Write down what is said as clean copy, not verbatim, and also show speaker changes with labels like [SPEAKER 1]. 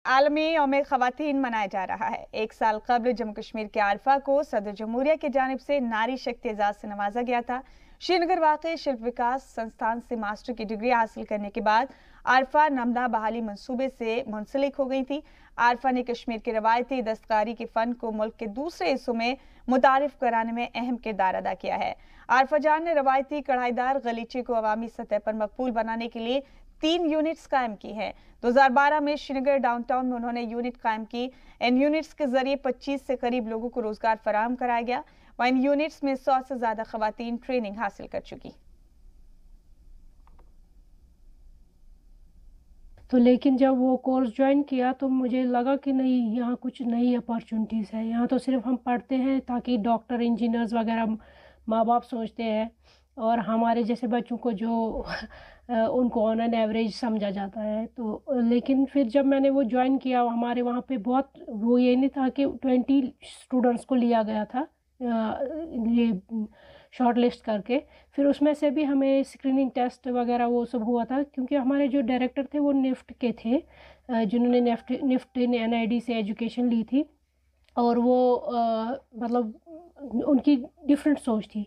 [SPEAKER 1] عالمی یوم خواتین منایا جا رہا ہے۔ ایک سال قبل جموں کشمیر کے عارفہ کو صدر جمہوریہ کی جانب سے ناری شکتی اعزاز سے نوازا گیا تھا۔ شری نگر واقع شلپ وکاس سنستھان سے ماسٹر کی ڈگری حاصل کرنے کے بعد عارفہ نمدہ بحالی منصوبے سے منسلک ہو گئی تھی۔ عارفہ نے کشمیر کے روایتی دستکاری کے فن کو ملک کے دوسرے حصوں میں متعارف کرانے میں اہم کردار ادا کیا ہے۔ عارفہ جان نے روایتی کڑھائی دار غلیچے کو عوامی سطح پر مقبول بنانے کے لیے 3 یونٹس قائم کی ہیں۔ 2012 میں شری نگر ڈاؤن ٹاؤن میں انہوں نے یونٹ قائم کی۔ ان یونٹس کے ذریعے 25 سے قریب لوگوں کو روزگار فراہم کرایا گیا اور ان یونٹس میں 100 سے زیادہ خواتین ٹریننگ حاصل کر چکی۔
[SPEAKER 2] تو لیکن جب وہ کورس جوائن کیا تو مجھے لگا کہ نہیں، یہاں کچھ نئی اپارچونیٹیز ہے۔ یہاں تو صرف ہم پڑھتے ہیں تاکہ ڈاکٹر انجینئرز وغیرہ ماں باپ سوچتے ہیں، اور ہمارے جیسے بچوں کو جو ان کو آن این ایوریج سمجھا جاتا ہے۔ تو لیکن پھر جب میں نے وہ جوائن کیا، ہمارے وہاں پہ بہت وہ یہ نہیں تھا کہ 20 اسٹوڈنٹس کو لیا گیا تھا یہ شارٹ لسٹ کر کے۔ پھر اس میں سے بھی ہمیں اسکریننگ ٹیسٹ وغیرہ وہ سب ہوا تھا، کیونکہ ہمارے جو ڈائریکٹر تھے وہ نفٹ کے تھے، جنہوں نے نفٹ NID سے ایجوکیشن لی تھی، اور وہ مطلب ان کی ڈفرینٹ سوچ تھی۔